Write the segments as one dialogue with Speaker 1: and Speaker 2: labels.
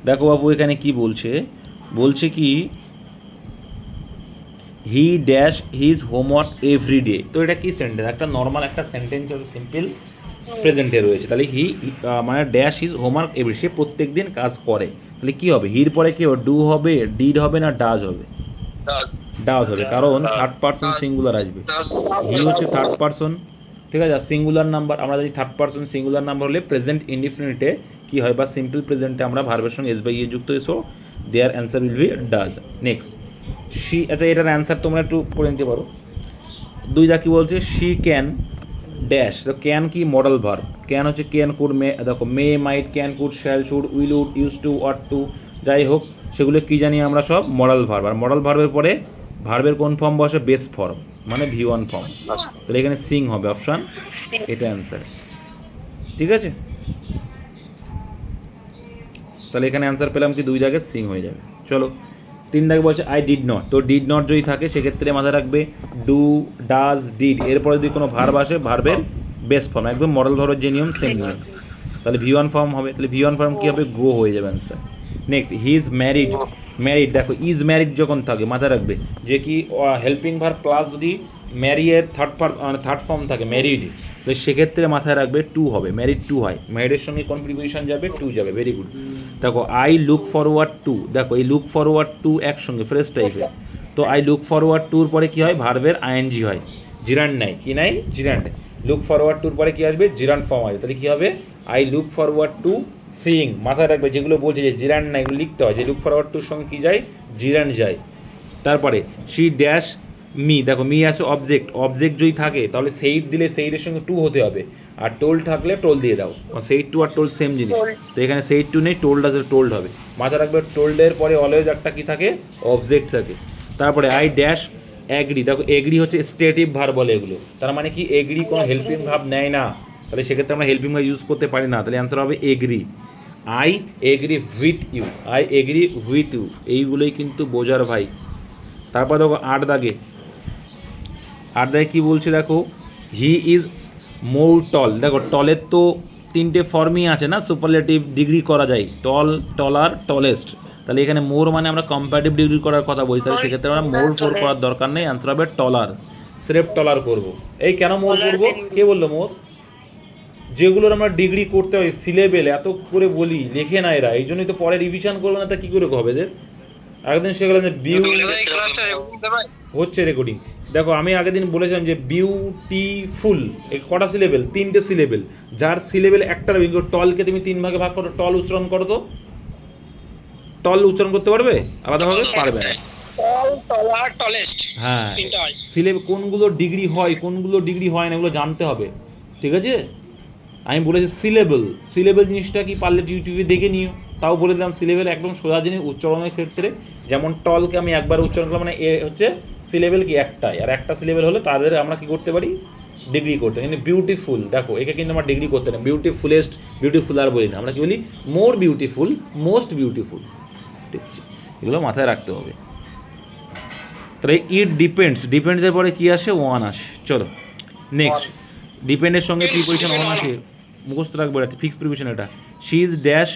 Speaker 1: দেখো বাবু এখানে কি বলছে, বলছে কি he dash his homework every day. তো এটা কি সেন্টেন্স? একটা নর্মাল একটা সেন্টেন্স আছে, সিম্পল প্রেজেন্টে রয়েছে। তাহলে হি মানে ড্যাশ হিজ হোমওয়ার্ক এভরি, সে প্রত্যেক দিন কাজ করে। তাহলে কি হবে? হির পরে কি হবে? ডু হবে, ডিড হবে না ডাজ হবে? ডাজ হবে, কারণ থার্ড পার্সন সিঙ্গুলার আসবে। হি হচ্ছে থার্ড পার্সন, ঠিক আছে। আর সিঙ্গুলার নাম্বার, আমরা যদি থার্ড পার্সন সিঙ্গুলার নাম্বার হলে প্রেজেন্ট ইনডিফিনিটে কী হয়, বা সিম্পল প্রেজেন্টে আমরা ভার্বের সঙ্গে এস বাই ইয়ে যুক্ত, এসো দেয়ার answer will be does. Next she, আচ্ছা এটার অ্যান্সার তোমরা একটু করে নিতে পারো। দুই যা কী বলছে, শি ক্যান ড্যাশ। তো ক্যান কি? Modal verb. ক্যান হচ্ছে ক্যান, কুড, মে, দেখো may, might, can, could, shall, should, will, would, use to, ought to, যাই হোক সেগুলো কী জানি আমরা সব মডেল ভার্ব। আর মডেল ভার্বের পরে ভার্বের কোন ফর্ম বসে? বেস ফর্ম, মানে V1 ফর্ম। তাহলে এখানে সিং হবে অপশান, এটা অ্যান্সার। ঠিক আছে, তাহলে এখানে অ্যান্সার পেলাম কি? দুই জায়গায় সিং হয়ে যাবে। চলো 3 দাগে বলছে আই ডিড নট। তো ডিড নট যদি থাকে সেক্ষেত্রে মাথায় রাখবে ডু, ডাজ, ডিড, এরপরে যদি কোনো ভার্ব আসে ভার্বের বেস ফর্ম, একদম মডেল ভার্বের যে নিয়ম সেম নিয়ম। তাহলে V1 ফর্ম হবে। তাহলে V1 ফর্ম কী হবে? গো হয়ে যাবে answer. Next he is married. Married, দেখো ইজ ম্যারিড যখন থাকে মাথায় রাখবে যে কি হেল্পিং ভার্ব প্লাস যদি ম্যারি এর থার্ড ফর্ম থাকে ম্যারিড, তো সেক্ষেত্রে মাথায় রাখবে টু হবে, ম্যারিড টু হয়। ম্যারিডের সঙ্গে কোন প্রিপোজিশন যাবে? টু যাবে। Very good. দেখো আই লুক ফরওয়ার্ড টু, দেখো এই লুক ফরওয়ার্ড টু একসঙ্গে ফ্রেশ টাইপের। তো আই লুক ফরওয়ার্ড টুর পরে কী হয়? ভার্বের আইএনজি হয়, জিরান্ড নাই, কি নাই? জিরান্ড। লুক ফরওয়ার্ড টুর পরে কী আসবে? জিরান্ড ফর্ম আসবে। তাহলে কী হবে? I look forward to seeing. মাথায় রাখবে যেগুলো বলছে যে জিরান্ড নাই, এগুলো লিখতে হয়, যে লুক ফরওয়ার্ড টুর সঙ্গে কী যায়? জিরান্ড যায়। তারপরে শি ড্যাশ মি, দেখো মি আছে অবজেক্ট, অবজেক্ট যদি থাকে তাহলে সেইট দিলে সেইটের সঙ্গে টু হতে হবে, আর টোল্ড থাকলে টোল দিয়ে দাও। Said to R told same জিনিস, তো এখানে সেইট টু নেই, টোল্ড আছে, টোল্ড হবে। মাথায় রাখবে টোল্ডের পরে অলওয়েজ একটা কি থাকে? অবজেক্ট থাকে। তারপরে আই ড্যাশ অ্যাগ্রি, দেখো এগ্রি হচ্ছে স্টেটিভ ভার্ব বলে এগুলো, তার মানে কি এগ্রি কোনো হেল্পিং ভাব নেয় না, তাহলে সেক্ষেত্রে আমরা হেল্পিং ভাব ইউজ করতে পারি না, তাহলে অ্যান্সার হবে agree. I agree with you, I agree with you, এইগুলোই কিন্তু বোঝার ভাই। তারপর দেখো 8 দাগে, 8 দাগে কী বলছে দেখো, হি ইজ মোর টল। দেখো টলের তো 3টে ফর্মই আছে না, সুপারলেটিভ ডিগ্রি করা যায়, টল, টলার, টলেস্ট। তাহলে এখানে মোর মানে আমরা কম্পারেটিভ ডিগ্রি করার কথা বলছি, তাহলে সেক্ষেত্রে আমরা মোর ফোর করার দরকার নেই, অ্যান্সার হবে টলার, স্রেফ টলার করব। এই কেন মোর করবো? কে বললো মোর? যেগুলোর আমরা ডিগ্রি করতে হয় সিলেবেল এত করে বলি, লেখে না এরা, এই জন্যই তো পরে রিভিশন করবে না, তা কী করে হবে এদের? একদিন সে গেলাম যে হচ্ছে রেকর্ডিং। দেখো আমি আগের দিন বলেছিলাম যে বিউটিফুল, কটা সিলেবেল? 3টে সিলেবেল, যার সিলেবেল একটা টলকে তুমি 3 ভাগে ভাগ করো, টল উচ্চারণ করো তো, টল উচ্চারণ করতে পারবে? আলাদাভাবে পারবে না। হ্যাঁ, সিলেবেল কোনগুলো ডিগ্রি হয় কোনগুলো ডিগ্রি হয় না এগুলো জানতে হবে, ঠিক আছে। আমি বলেছি সিলেবেল, সিলেবেল জিনিসটা কি পারলে ইউটিউবে দেখে নিও। তাও বলে দিলাম সিলেবেল একদম সোজা জিনিস উচ্চারণের ক্ষেত্রে, যেমন টলকে আমি একবার উচ্চারণ করলাম, মানে এ হচ্ছে সিলেবেল কি একটাই, আর একটা সিলেবেল হলে তাদের আমরা কি করতে পারি? ডিগ্রি করতে। কিন্তু বিউটিফুল, দেখো একে কিন্তু আমরা ডিগ্রি করতে না, বিউটিফুলেস্ট, বিউটিফুল আর বলি না, আমরা কি বলি? মোর বিউটিফুল, মোস্ট বিউটিফুল, ঠিক আছে। এগুলো মাথায় রাখতে হবে। তাহলে ইট ডিপেন্ডস, ডিপেন্ডসের পরে কী আসে? ওয়ান আসে। চলো নেক্সট, ডিপেন্ডের সঙ্গে প্রিপোজিশন অন আসে, মুখস্থ রাখবো, এটা ফিক্স প্রিপোজিশন এটা। শি ইজ ড্যাশ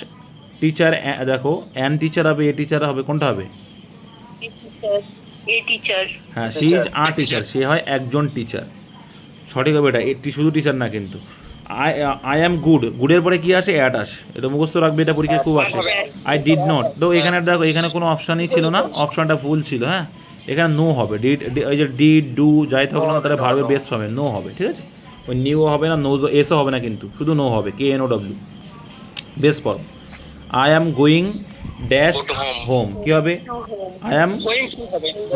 Speaker 1: টিচার, দেখো অ্যান টিচার হবে, এ টিচার হবে, কোনটা হবে? হ্যাঁ, শি ইজ আ টিচার, সে হয় একজন টিচার, সঠিক হবে এটা। এটি শুধু টিচার না কিন্তু। আই আই অ্যাম গুড, গুডের পরে কী আসে? অ্যাট আসে, এটা মুখস্থ রাখবে, এটা পরীক্ষায় খুব আসে। আই ডিড নট, তো এখানে দেখো এখানে কোনো অপশানই ছিল না, অপশানটা ভুল ছিল, হ্যাঁ এখানে নো হবে। ডিড, ওই যে ডিড, ডু যাই থাকলো না তাহলে ভার্বের বেস হবে, নো হবে, ঠিক আছে। ওই নিউও হবে না, নোজও, এসও হবে না, কিন্তু শুধু নো হবে, KNOW, base form. I am going dash home, কী হবে? আই অ্যাম,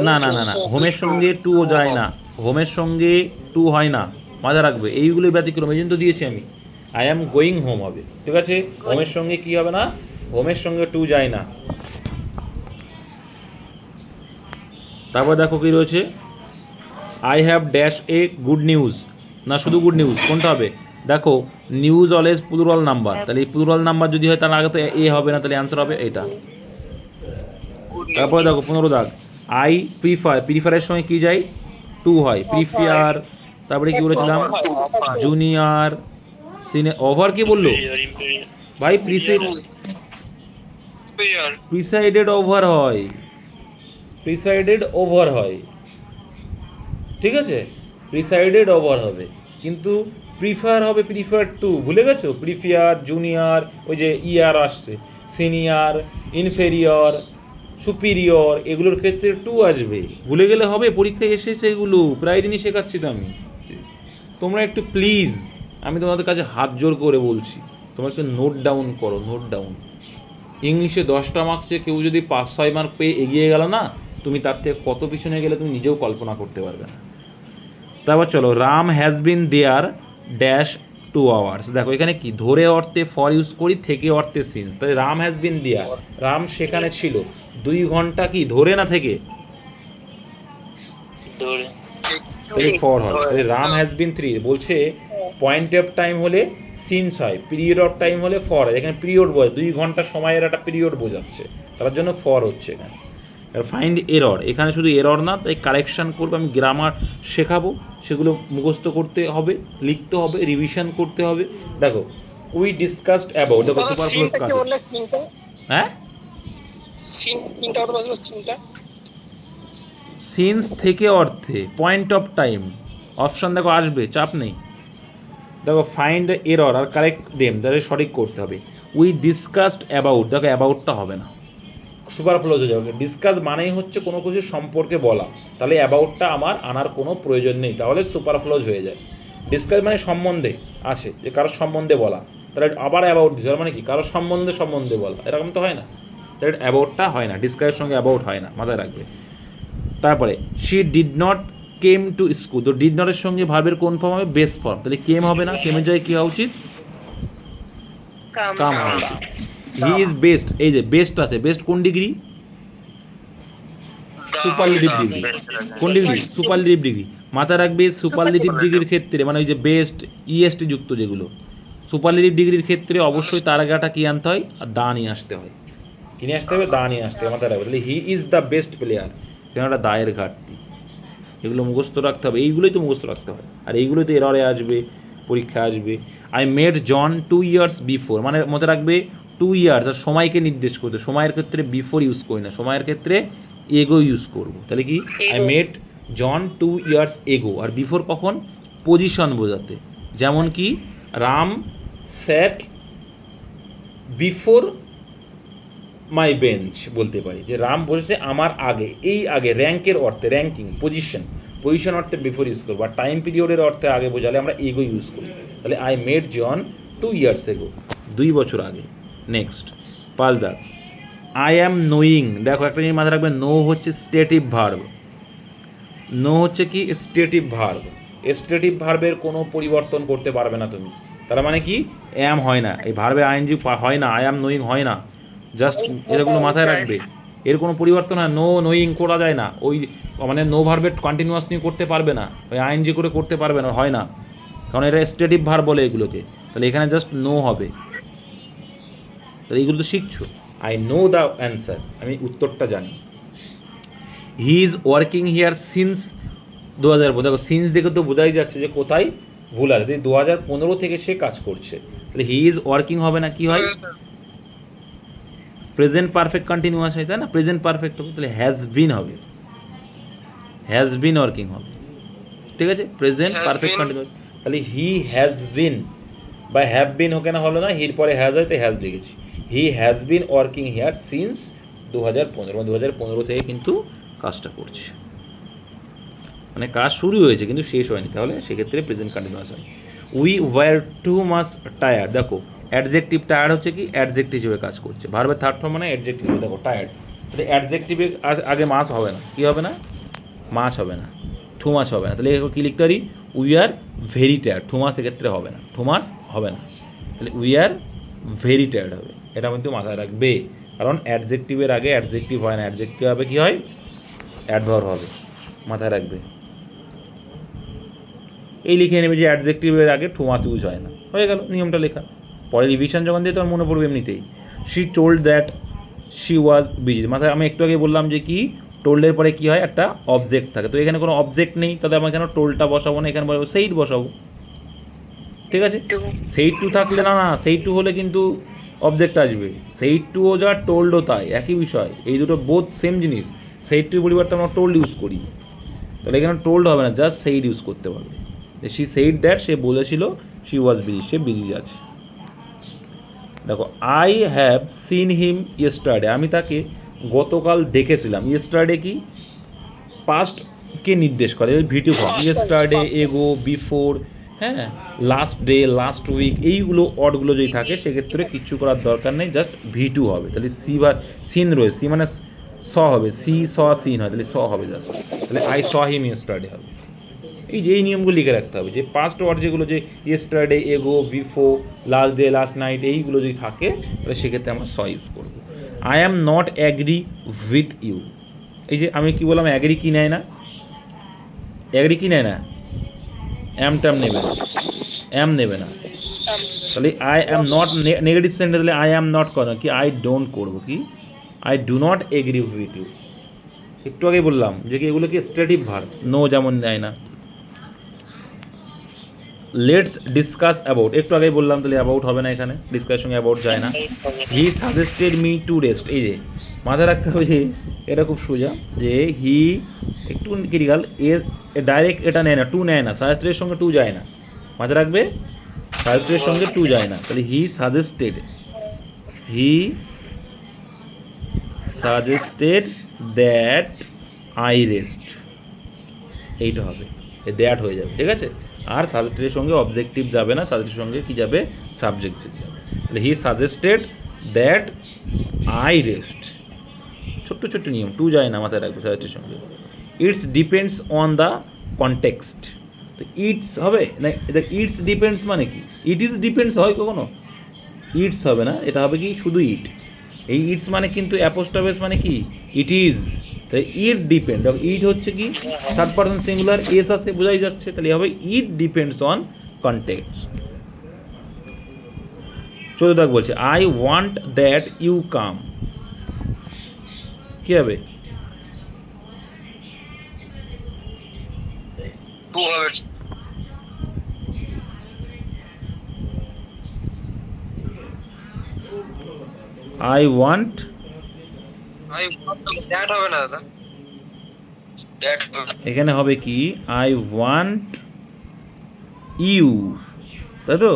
Speaker 1: না না না না, হোমের সঙ্গে টুও যায় না, হোমের সঙ্গে টু হয় না, মাথায় রাখবে এইগুলোই ব্যতিক্রম, এই জন্য তো দিয়েছি আমি। আই অ্যাম গোয়িং হোম হবে, ঠিক আছে। হোমের সঙ্গে কি হবে না? হোমের সঙ্গে টু যায় না। তারপর দেখো কি রয়েছে, I have dash a good news, না শুধু গুড নিউজ, কোনটা হবে? দেখো নিউজ অলওয়েজ প্লুরাল নাম্বার, তাহলে এই প্লুরাল নাম্বার যদি হয় তাহলে আগে তো এ হবে না, তাহলে অ্যান্সার হবে এটা। তারপরে দেখো 15 দাগ, আই প্রিফার, প্রিফারের সঙ্গে কি যায়? টু হয়, প্রিফিয়ার। তারপরে কি বলেছিলাম? জুনিয়র, সিনে, ওভার কি বললো ভাই? প্রিসিড, প্রিসাইডেড ওভার হয়, প্রিসাইডেড ওভার হয়, ঠিক আছে, প্রিসাইডেড ওভার হবে, কিন্তু প্রিফার হবে প্রিফার টু, ভুলে গেছো? প্রিফিয়ার, জুনিয়র, ওই যে ইয়ার আসছে, সিনিয়র, ইনফেরিয়র, সুপিরিয়র, এগুলোর ক্ষেত্রে টু আসবে, ভুলে গেলে হবে? পরীক্ষায় এসেছে এগুলো, প্রায় দিনই শেখাচ্ছি তো আমি। তোমরা একটু প্লিজ, আমি তোমাদের কাছে হাত জোর করে বলছি, তোমরা একটু নোট ডাউন করো, নোট ডাউন। ইংলিশে 10টা মার্কসে কেউ যদি 5-6 মার্ক পেয়ে এগিয়ে গেল না, তুমি তার থেকে কত পিছনে গেলে তুমি নিজেও কল্পনা করতে পারবে না। তারপর চলো, Ram has been there dash 2 hours। দেখো এখানে কি, ধরে অর্থে ফর ইউজ করি, থেকে অর্থে সিন, তাহলে রাম হ্যাজ বিন দেয়ার, রাম সেখানে ছিল 2 ঘন্টা, কি ধরে না থেকে, তাহলে ফর হয়। তাহলে রাম হ্যাজ বিন 3 বলছে, পয়েন্ট অফ টাইম হলে সিন্স হয়, পিরিয়ড অফ টাইম হলে ফর হয়। এখানে পিরিয়ড বোঝায়, 2 ঘন্টা সময়ের একটা পিরিয়ড বোঝাচ্ছে, তার জন্য ফর হচ্ছে এখানে। ফাইন্ড এরর, এখানে শুধু এরর না, তাই কারেকশান করবে, আমি গ্রামার শেখাবো, সেগুলো মুখস্থ করতে হবে, লিখতে হবে, রিভিশন করতে হবে। দেখো উই ডিসকাসড অ্যাবাউট, দেখো সুপারফ্লুয়াস কাজ, হ্যাঁ সিন্স থেকে অর্থে, পয়েন্ট অফ টাইম, অপশান দেখো আসবে, চাপ নেই। দেখো ফাইন্ড দ্য এরর আর কারেক্ট দেম, তাদের সঠিক করতে হবে। উই ডিসকাসড অ্যাবাউট, দেখো অ্যাবাউটটা হবে না, সুপারফ্লোজ হয়ে যাবে। ডিসকাস মানেই হচ্ছে কোনো কিছু সম্পর্কে বলা, তাহলে অ্যাবাউটটা আমার আনার কোনো প্রয়োজন নেই, তাহলে সুপারফ্লোজ হয়ে যায়। ডিসকাস মানে সম্বন্ধে আছে, যে কারোর সম্বন্ধে বলা, তাহলে আবার অ্যাবাউট দিচ্ছে, মানে কি কারোর সম্বন্ধে সম্বন্ধে বলা, এরকম তো হয় না, তাহলে অ্যাবাউটটা হয় না, ডিসকাসের সঙ্গে অ্যাবাউট হয় না, মাথায় রাখবে। তারপরে she did not came to school, তো ডিড নটের সঙ্গে ভার্বের কোন ফর্ম হবে? বেস ফর্ম, তাহলে কেম হবে না, কেমের জায়গায় কী হওয়া উচিত? কাম হওয়া উচিত। হি ইজ বেস্ট, এই যে বেস্ট আছে, বেস্ট কোন ডিগ্রি? Superlative degree. কোন ডিগ্রি? Superlative degree. মাথায় রাখবে, সুপারলেটিভ ডিগ্রির ক্ষেত্রে মানে ওই যে বেস্ট ইএসটি যুক্ত যেগুলো, সুপারলেটিভ ডিগ্রির ক্ষেত্রে অবশ্যই তার আগে একটা কী আনতে হয়? আর দা নিয়ে আসতে হয়, কী নিয়ে আসতে হবে? দা নিয়ে আসতে হবে, মাথায় রাখবে। তাহলে he is the best player, কেন একটা দায়ের ঘাটতি, এগুলো মুখস্থ রাখতে হবে, এইগুলোই তো মুখস্থ রাখতে হয়, আর এইগুলোই তো এররে আসবে, পরীক্ষা আসবে। I made John 2 years before, মানে মনে রাখবে 2 years, আর সময়কে নির্দেশ করতে, সময়ের ক্ষেত্রে বিফোর ইউজ করি না, সময়ের ক্ষেত্রে এগো ইউজ করব। তাহলে কি, আই মেড জন 2 years এগো, আর বিফোর কখন? পজিশন বোঝাতে, যেমন কি রাম স্যাট বিফোর মাই বেঞ্চ, বলতে পারি যে রাম বসেছে আমার আগে, এই আগে র্যাঙ্কের অর্থে, র্যাঙ্কিং, পজিশন, পজিশন অর্থে বিফোর ইউজ করবো, আর টাইম পিরিয়ডের অর্থে আগে বোঝালে আমরা এগো ইউজ করি। তাহলে আই মেড জন 2 years এগো, 2 বছর আগে। নেক্সট পালদার, আই অ্যাম নোয়িং, দেখো একটা জিনিস মাথায় রাখবে, নো হচ্ছে স্টেটিভ ভার্ব, নো হচ্ছে কি স্টেটিভ ভার্ব, স্টেটিভ ভার্বের কোনো পরিবর্তন করতে পারবে না তুমি, তার মানে কি অ্যাম হয় না, এই ভার্বের আইএনজি হয় না, আই অ্যাম নোয়িং হয় না, জাস্ট এগুলো মাথায় রাখবে, এর কোনো পরিবর্তন হয়, নো নোয়িং করা যায় না, ওই মানে নো ভার্বের কন্টিনিউয়াস নিয়ে করতে পারবে না, ওই আইএনজি করে করতে পারবে না, হয় না, কারণ এটা স্টেটিভ ভার্ব বলে এগুলোকে, তাহলে এখানে জাস্ট নো হবে। তাহলে এইগুলো তো শিখছো। আই নো দ্য অ্যান্সার, আমি উত্তরটা জানি। He is working here since 2015, দেখো সিন্স দেখে তো বোঝাই যাচ্ছে যে কোথায় ভুল আছে, 2015 থেকে সে কাজ করছে, তাহলে হি ইজ ওয়ার্কিং হবে না, কি হয়? প্রেজেন্ট পারফেক্ট কন্টিনিউয়াস হয়, তাই না, প্রেজেন্ট পারফেক্ট হবে, তাহলে হ্যাজ বিন হবে, হ্যাজ বিন ওয়ার্কিং হবে, ঠিক আছে, প্রেজেন্ট পারফেক্ট কন্টিনিউয়াস। তাহলে হি হ্যাজ বিন বা হ্যাভ বিন হোক না হলো না, হির পরে হ্যাজ হয়, তাই হ্যাজ লিখেছি। He has been working here since 2015, 2015 থেকে কিন্তু কাজটা করছে, মানে কাজ শুরু হয়েছে কিন্তু শেষ হয়নি, তাহলে সেক্ষেত্রে প্রেজেন্ট কন্টিনিউয়াস হয়। We were too much tired, দেখো অ্যাডজেক্টিভ টায়ার্ড হচ্ছে কি অ্যাডজেক্টিভ হিসেবে কাজ করছে, ভার্বের থার্ড ফর্ম মানে অ্যাডজেক্টিভ, দেখো টায়ার্ড, তাহলে অ্যাডজেক্টিভে আগে মাছ হবে না, কী হবে না? মাছ হবে না, টু মাছ হবে না, তাহলে কী লিখতে পারি? We are very tired, too much এক্ষেত্রে হবে না, টু মাছ হবে না, তাহলে উই আর ভেরি টায়ার্ড হবে, এটা কিন্তু মাথায় রাখবে, কারণ অ্যাডজেক্টিভের আগে অ্যাডজেক্টিভ হয় না, অ্যাডজেক্টিভ হবে কী হয়? অ্যাডভার্ব হবে, মাথায় রাখবে। এই লিখে নেবে যে অ্যাডজেক্টিভের আগে টু মাস ইউজ হয় না, হয়ে গেল নিয়মটা লেখা, পরে রিভিশন যখন দিয়ে তোমার মনে পড়বে এমনিতেই। She told that she was busy, মাথায় আমি একটু আগে বললাম যে কি টোল্ডের পরে কি হয়? একটা অবজেক্ট থাকে, তো এখানে কোনো অবজেক্ট নেই, তাহলে আমি কেন টোল্ডটা বসাবো না, এখানে বসাবো সেইট বসাবো, ঠিক আছে। সেইট টু থাকলে না, সেইট টু হলে কিন্তু অবজেক্ট আসবে। সেইড টুও যা টোল্ডও তাই, একই বিষয়, এই দুটো বোথ সেম জিনিস। সেইড টুর পরিবর্তে আমরা টোল্ড ইউজ করি, তাহলে এখানে টোল্ড হবে না, জাস্ট সেইড ইউজ করতে পারবে। শি সেইড দ্যাট, সে বলেছিল, she was busy, say busy আছে। দেখো I have seen him yesterday, আমি তাকে গতকাল দেখেছিলাম। ইয়েস্টারডে কি পাস্টকে নির্দেশ করে, video form, yesterday, ago, before, হ্যাঁ, লাস্ট ডে, লাস্ট উইক, এইগুলো অডগুলো যদি থাকে সেক্ষেত্রে কিচ্ছু করার দরকার নেই, জাস্ট ভি2 হবে। তাহলে সি বা সিন রয়েছে, সি মানে স হবে, সি স সিন হয়, তাহলে স হবে জাস্ট। তাহলে আই স হিম ইয়েস্টারডে হবে। এই যে এই নিয়মগুলো লিখে রাখতে হবে, যে পাস্ট ওয়ার্ড যেগুলো, যে yesterday, ago, before, last day, last night, এইগুলো যদি থাকে তাহলে সেক্ষেত্রে আমরা স ইউজ করবো। I am not agree with you, এই যে আমি কি বললাম, অ্যাগ্রি কি নেয় না, অ্যাগ্রি কি নেয় না, অ্যাম ট্যাম নেবে না, অ্যাম নেবে না। তাহলে I am not negative sentence, তাহলে আই অ্যাম নট করো কি, আই ডোন্ট করবো কি, I do not agree with you. একটু আগে বললাম যে কি এগুলো কি স্ট্রেটিভ ভার্ব, নো যেমন নেয় না। লেটস ডিসকাস অ্যাবাউট, একটু আগেই বললাম, তাহলে অ্যাবাউট হবে না, এখানে ডিসকাসের সঙ্গে অ্যাবাউট যায় না। He suggested me to rest, এই যে মাথায় রাখতে হবে যে এটা খুব সোজা, যে হি একটু ক্রিটিক্যাল, এ ডাইরেক্ট এটা নেয় না, টু নেয় না, সাজেস্টেডের সঙ্গে টু যায় না, মাথায় রাখবে, সাজেস্টেডের সঙ্গে টু যায় না। তাহলে he suggested that I rest, এইটা হবে, দ্যাট হয়ে যাবে, ঠিক আছে। আর সাজেস্টেডের সঙ্গে অবজেক্টিভ যাবে না, সাজেস্টের সঙ্গে কি যাবে, সাবজেক্ট যাবে। তাহলে he suggested that I rest, ছোট্ট ছোট্ট নিয়ম, টু যায় না, মাথায় রাখবে সাজেস্টের সঙ্গে। It's depends on the context, তো ইটস হবে না, এটা ইটস ডিপেন্ডস মানে কি, ইট ইজ ডিপেন্ডস হয় কখনো, ইটস হবে না, এটা হবে কি শুধু ইট। এই ইটস মানে কিন্তু অ্যাপোস্ট্রফেস মানে কি, ইট ইজ, তাই ইট ডিপেন্ড, ইট হচ্ছে কি থার্ড পারসন সিঙ্গুলার, এস আছে, বোঝাই যাচ্ছে, তাহলে হবে ইট ডিপেন্ডস অন কনটেক্সট। 14 বলছে I want that you come, কি হবে, আই ওয়ান্ট,
Speaker 2: দ্যাট হবে না দাদা,
Speaker 1: এখানে হবে কি আই ওয়ান্ট ইউ, তাই তো,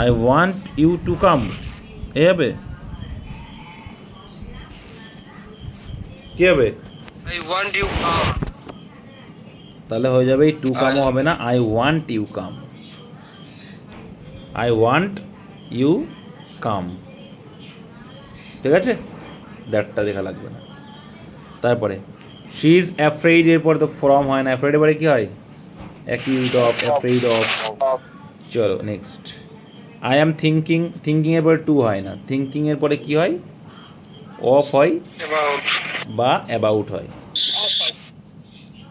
Speaker 1: I want you to come, এই হবে, কি হবে,
Speaker 2: আই ওয়ান্ট ইউ কাম,
Speaker 1: তাহলে হয়ে যাবে এই টু কামও হবে না, I want you come, I want you come, ঠিক আছে, দ্যাটটা দেখা লাগবে না। তারপরে শি ইজ অ্যাফ্রেইড, এরপর তো ফ্রম হয় না, অ্যাফ্রেইড এবারে কি হয়, অ্যাকিউড অফ, অ্যাফ্রেইড অফ। চলো next, I am thinking, thinking এর পরে টু হয় না, থিঙ্কিং এর পরে কি হয়, অফ হয় বা অ্যাবাউট হয়,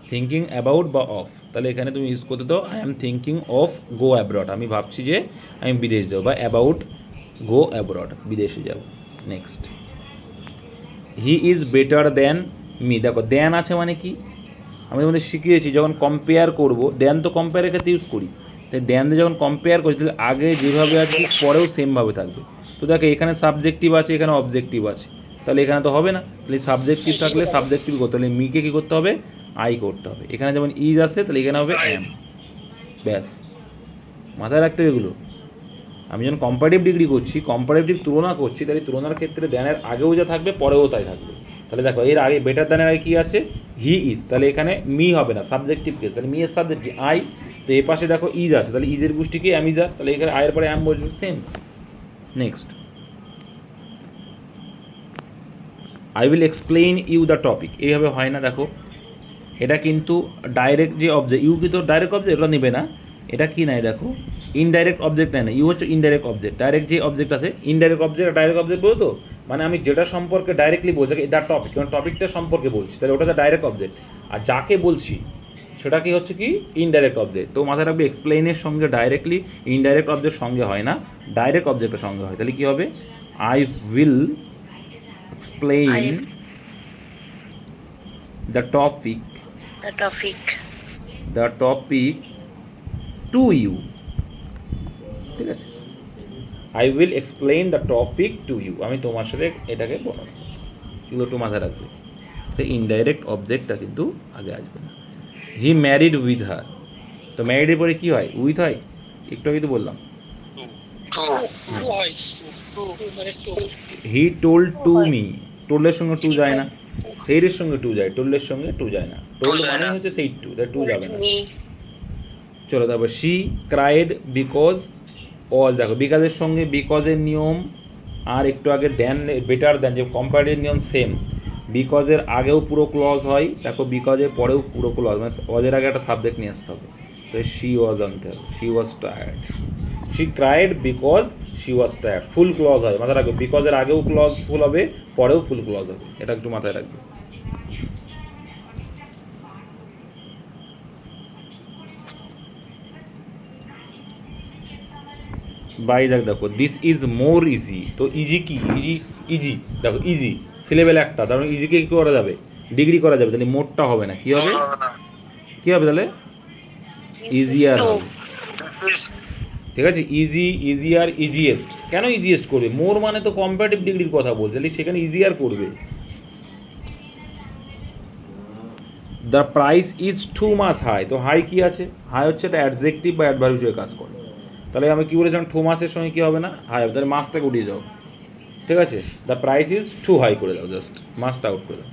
Speaker 1: থিঙ্কিং অ্যাবাউট বা অফ। তাহলে এখানে তুমি ইউজ করতে দাও, I am thinking of go abroad, আমি ভাবছি যে আমি বিদেশ যাবো, বা অ্যাবাউট গো অ্যাব্রড, বিদেশে যাব। Next, he is better than me, দেখো দ্যান আছে মানে কি, আমি তোমাদের শিখিয়েছি যখন কম্পেয়ার করবো, দ্যান তো কম্পেয়ারের ক্ষেত্রে ইউজ করি, তাই দ্যান দিয়ে যখন কম্পেয়ার করছি তাহলে আগে যেভাবে আছে ঠিক পরেও সেমভাবে থাকবে। তো দেখো এখানে সাবজেক্টিভ আছে, এখানে অবজেক্টিভ আছে, তাহলে এখানে তো হবে না, তাহলে সাবজেক্টিভ থাকলে সাবজেক্টিভ করতে, তাহলে মিকে কী করতে হবে, আই করতে হবে। এখানে যেমন ইজ আছে, তাহলে এখানে হবে এম, ব্যাস, মাথায় রাখতে হবে এগুলো। আমি যখন কম্পারেটিভ ডিগ্রি করছি, কম্পারেটিভ তুলনা করছি, তাহলে তুলনার ক্ষেত্রে দ্যানের আগেও যা থাকবে পরেও তাই থাকবে। তাহলে দেখো এর আগে বেটার দ্যানের আগে কী আছে, হি ইজ, তাহলে এখানে মি হবে না, সাবজেক্টিভ কেস, তাহলে মি এর সাবজেক্ট কি, আই, তো এ পাশে দেখো ইজ আছে, তাহলে ইজের গোষ্ঠী কি, অ্যামিজা, তাহলে এখানে আয়ের পরে অ্যাম বলবে, same. Next, I will explain you the topic, এইভাবে হয় না, দেখো এটা কিন্তু ডাইরেক্ট যে অবজেক্ট, ইউ কিন্তু ডাইরেক্ট অবজেক্ট, এটা নেবে না, এটা কি নাই দেখো, ইনডাইরেক্ট অবজেক্ট নেয় না, ইউ হচ্ছে ইনডাইরেক্ট অবজেক্ট, ডাইরেক্ট যে অবজেক্ট আছে, ইনডাইরেক্ট অবজেক্ট ডাইরেক্ট অবজেক্ট বলতো, মানে আমি যেটা সম্পর্কে ডাইরেক্টলি বলছি, দ্য টপিক, কারণ টপিকটা সম্পর্কে বলছি, তাহলে ওটা ডাইরেক্ট অবজেক্ট, আর যাকে বলছি সেটা কি হচ্ছে কি, ইনডাইরেক্ট অবজেক্ট। তো মাথায় রাখবে এক্সপ্লেইনের সঙ্গে ডাইরেক্টলি ইনডাইরেক্ট অবজেক্ট সঙ্গে হয় না, ডাইরেক্ট অবজেক্টের সঙ্গে হয়, তাহলে কী হবে, I will explain the topic,
Speaker 3: the topic
Speaker 1: the topic to you, ঠিক আছে, I will explain the topic to you, আমি তোমার সাথে এটাকে বলবো, এগুলো একটু মাথায় রাখবে। তো ইনডাইরেক্ট অবজেক্টটা কিন্তু আগে আসবে না। হি ম্যারিড উইথ হার, তো ম্যারিডের পরে কী হয়? উইথ হয়, একটু আগে তো বললাম। হি টোল্ড টু মি, টোল্ডের সঙ্গে টু যায় না, সেইরের সঙ্গে টু যায়, টোল্ডের সঙ্গে টু যায় না, টোল্ড মানেই হচ্ছে সেই টু, তাই টু যাবে না। চলো তারপর শি ক্রাইড বিকজ অল, দেখো বিকজের সঙ্গে বিকজের নিয়ম আর একটু আগে দ্যান বেটার দ্যান যে কম্পারেটিভ নিয়ম সেম। বিকজের আগেও পুরো ক্লজ হয়, দেখো বিকজের পরেও পুরো ক্লজ, মানে অজের আগে একটা সাবজেক্ট নিয়ে আসতে হবে। তো শি ওয়াজ আনতে হবে, she was tired. She cried because she was tired, full clause হয়, মাথায় রাখবে বিকজের আগেও ক্লজ ফুল হবে, পরেও ফুল ক্লজ হবে, এটা একটু মাথায় রাখবে। বাই দেখো দিস ইজ মোর ইজি, তো ইজি কি? ইজি, ইজি দেখো ইজি সিলেবেল একটা, তার মানে ইজিকে কী করা যাবে? ডিগ্রি করা যাবে, তাহলে মোরটা হবে না, কী হবে? কী হবে তাহলে? ইজিয়ার হবে, ঠিক আছে। ইজি, ইজিয়ার, ইজিয়েস্ট, কেন ইজিয়েস্ট করবে? মোর মানে তো কম্পারেটিভ ডিগ্রির কথা বলছে, তাহলে সেখানে ইজিয়ার করবে। The price is too much high, তো হাই কী আছে? হাই হচ্ছে একটা অ্যাডজেক্টিভ বা অ্যাডভার্ব হিসেবে কাজ করে, তাহলে আমি কী বলেছিলাম? টু মাসের সঙ্গে কী হবে না? হাই হবে, তাহলে মাসটাকে উঠিয়ে যাও, ঠিক আছে। The price is too high করে দাও, জাস্ট মাসটা আউট করে দাও।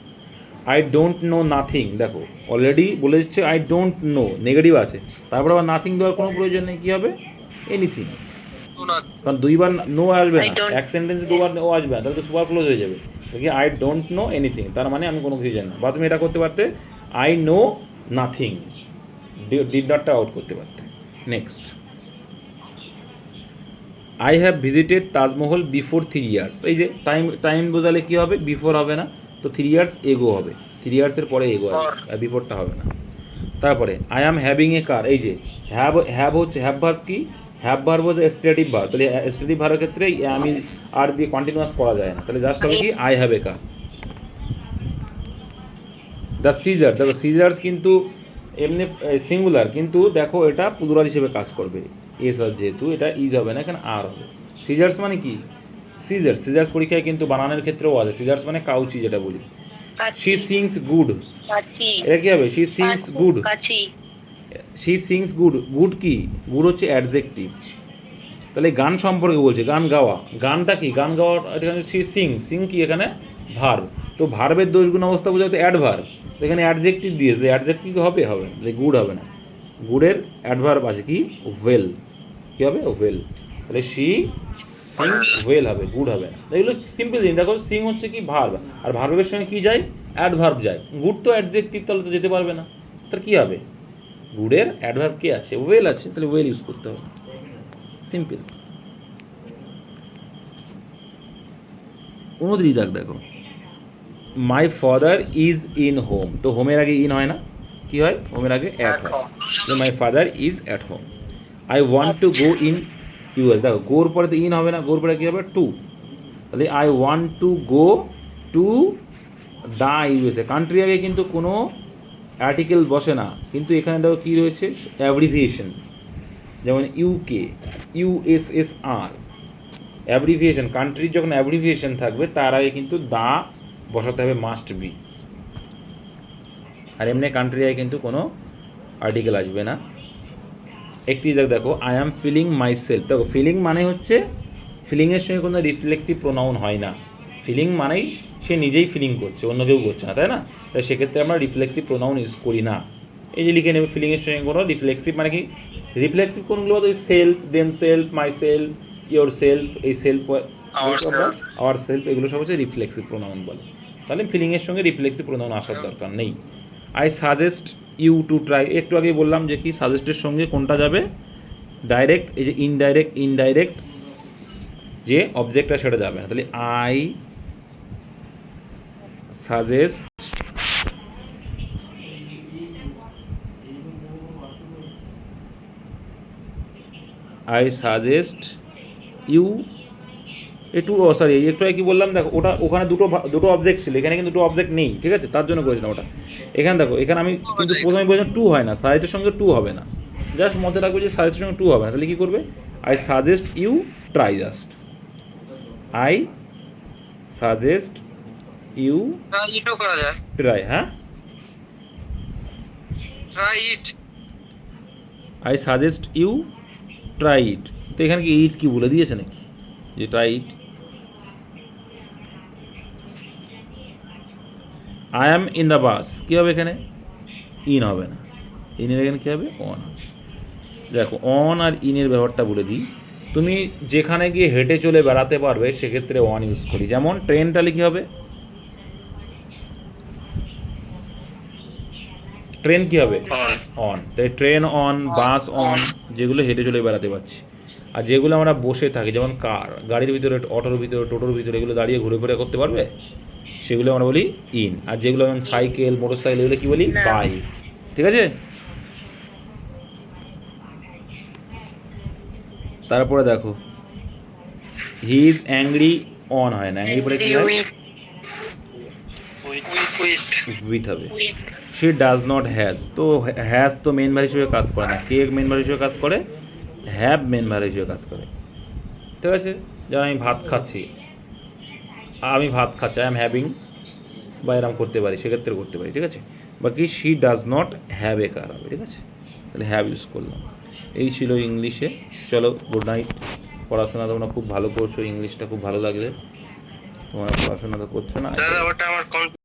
Speaker 1: আই ডোন্ট নো নাথিং, দেখো অলরেডি বলে দিচ্ছে আই ডোন্ট নো, নেগেটিভ আছে, তারপর আবার নাথিং দেওয়ার কোনো প্রয়োজন নেই, কী হবে? এনিথিং, কারণ দুইবার নো আসবে না, এক সেন্টেন্সে দুবার নো আসবে না, তাহলে তো সুপার ক্লোজ হয়ে যাবে। দেখি আই ডোন্ট নো এনিথিং, তার মানে আমি কোনো কিছু জানি না, বা তুমি এটা করতে পারতে আই নো নাথিং, ডিড নটটা আউট করতে পারতে। Next, I have visited Taj Mahal before 3 years, এই যে টাইম, টাইম বোঝালে কী হবে? বিফোর হবে না, তো 3 ইয়ার্স এগো হবে, 3 ইয়ার্সের পরে এগো হবে, আর বিফোরটা হবে না। তারপরে আই অ্যাম হ্যাভিং এ কার, এই যে হ্যাভ, হ্যাভ হচ্ছে হ্যাভ ভার্ব কি? হ্যাভ ভার্ব হচ্ছে স্টেটিভ ভার্ব, তাহলে স্টেটিভ ভার্বের ক্ষেত্রে আমি আর দিয়ে কন্টিনিউয়াস করা যায় না, তাহলে জাস্ট হবে কি? I have a car. The scissor, দেখো সিজার্স কিন্তু এমনি সিঙ্গুলার, কিন্তু দেখো এটা প্লুরাল হিসেবে কাজ করবে, এস আর যেহেতু এটা ইজ হবে না, এখানে আর হবে। সিজার্স মানে কি? সিজার্স, সিজার্স পরীক্ষায় কিন্তু বানানোর ক্ষেত্রেও আছে, সিজার্স মানে কাউচি যেটা বলি। শি সিংস গুড, এটা কি হবে? She sings good, she sings good, good কি? গুড হচ্ছে অ্যাডজেক্টিভ, তাহলে গান সম্পর্কে বলছে, গান গাওয়া, গানটা কি? গান গাওয়া, এখানে শি সিং, সিং কি এখানে? ভার্ব, তো ভার্বের দোষগুণ অবস্থা বোঝাতে তো অ্যাডভার্ব, তো এখানে অ্যাডজেক্টিভ দিয়েছে, অ্যাডজেক্টিভ হবে, হবে না, গুড হবে না, গুডের অ্যাডভার্ব আছে কি? ওয়েল, কী হবে? ওয়েল, তাহলে শি সিংস ওয়েল হবে, গুড হবে না। এগুলো সিম্পল জিনিস, দেখো সিং হচ্ছে কি? ভার্ব, আর ভার্বের সঙ্গে কী যায়? অ্যাডভার্ব যায়, গুড তো অ্যাডজেক্টিভ, তাহলে তো যেতে পারবে না, তার কী হবে? গুডের অ্যাডভার্ব কে আছে? ওয়েল আছে, তাহলে ওয়েল ইউজ করতে হবে, সিম্পল। 29 দাগ দেখো, my father is in home, তো হোমের আগে ইন হয় না, কি হয়? হোমের আগে অ্যাট হয়, তো my father is at home. I want to go in US, দেখো গোর পরে তো ইন হবে না, গোর পরে কী হবে? টু, তাহলে I want to go to the USA, country আগে কিন্তু কোনো আর্টিকেল বসে না, কিন্তু এখানে দেখো কী রয়েছে? অ্যাব্রিভিয়েশন, যেমন ইউকে, ইউএসএসআর, অ্যাব্রিভিয়েশন, কান্ট্রির যখন অ্যাব্রিভিয়েশন থাকবে তার আগে কিন্তু দা বসাতে হবে, মাস্ট বি, আর এমনি কান্ট্রি আগে কিন্তু কোনো আর্টিকেল আসবে না। একটি দেখো, I am feeling myself, দেখো ফিলিং মানে হচ্ছে, ফিলিংয়ের সঙ্গে কোনো রিফ্লেক্সিভ প্রোনাউন হয় না, ফিলিং মানেই সে নিজেই ফিলিং করছে, অন্য কেউ করছে না, তাই না? তাই সেক্ষেত্রে আমরা রিফ্লেক্সিভ প্রোনাউন ইউজ করি না। এই যে লিখে নেবে, ফিলিংয়ের সঙ্গে কোনো রিফ্লেক্সিভ, মানে কি রিফ্লেক্সিভ কোনগুলো? Self, them self, my self, your self, এই সেলফ, আওয়ার সেলফ, এগুলো সব হচ্ছে রিফ্লেক্সিভ প্রোনাউন বলে, তাহলে ফিলিংয়ের সঙ্গে রিফ্লেক্সিভ প্রোনাউন আসার দরকার নেই। I suggest you to try, একটু আগেই বললাম যে কি সাজেস্টের সঙ্গে কোনটা যাবে? ডাইরেক্ট, এই যে ইনডাইরেক্ট, ইনডাইরেক্ট যে অবজেক্টটা সেটা যাবে না, তাহলে I suggest I suggest you একটু, সরি একটু আগে কি বললাম? দেখো ওটা ওখানে দুটো অবজেক্ট ছিল, এখানে কিন্তু দুটো অবজেক্ট নেই, ঠিক আছে, তার জন্য করেছিলাম ওটা। এখানে দেখো, এখানে আমি কিন্তু প্রথমে বলেছিলাম টু হয় না, সাজেস্টের সঙ্গে টু হবে না, জাস্ট মধ্যে রাখবে যে সাজেস্টের সঙ্গে টু হবে না, তাহলে কী করবে? I suggest you try just, I suggest you
Speaker 2: try ইটও করা যায়,
Speaker 1: ট্রাই, হ্যাঁ
Speaker 2: try it.
Speaker 1: I suggest you try it. তো এখানে কি ইট কি বলে দিয়েছে নাকি যে try it? I am in the bus, কী হবে এখানে? ইন হবে না, ইনের এখানে কী হবে? অন। দেখো অন আর ইনের ব্যবহারটা বলে দিই। তুমি যেখানে গিয়ে হেঁটে চলে বেড়াতে পারবে সেক্ষেত্রে অন ইউজ করি। যেমন ট্রেনটা লিখে হবে, ট্রেন কী হবে? অন। তাই ট্রেন অন, বাস অন, যেগুলো হেঁটে চলে বেড়াতে পারছি। আর যেগুলো আমরা বসে থাকি, যেমন কার, গাড়ির ভিতরে, অটোর ভিতরে, টোটোর ভিতরে, এগুলো দাঁড়িয়ে ঘুরে ঘুরে করতে পারবে, সেগুলো আমরা বলি ইন। আর যেগুলো যেমন সাইকেল, মোটর সাইকেল, এগুলো কী বলি? বাই। ঠিক আছে? তারপরে দেখো হি ইজ অ্যাংরি, অন হয় না, অ্যাংরি পরে কী হয়? উইথ হবে। শি ডাজ নট হ্যাজ, তো হ্যাজ তো মেন ভার হিসেবে কাজ করে না, কে মেন ভার হিসেবে কাজ করে? হ্যাভ মেন ভার হিসেবে কাজ করে। ঠিক আছে? যেমন আমি ভাত খাচ্ছি, আমি ভাত খাচ্ছি, আই এম হ্যাভিং, বা এরম করতে পারি, সেক্ষেত্রে করতে পারি। ঠিক আছে? বাকি she does not have a car হবে। ঠিক আছে? তাহলে হ্যাভ ইউজ করলাম। এই ছিল ইংলিশে। চলো, গুড নাইট। পড়াশোনা তোমরা খুব ভালো করছো, ইংলিশটা খুব ভালো লাগছে। তোমরা পড়াশোনা তো করছো না।
Speaker 2: দাদা ওটা আমার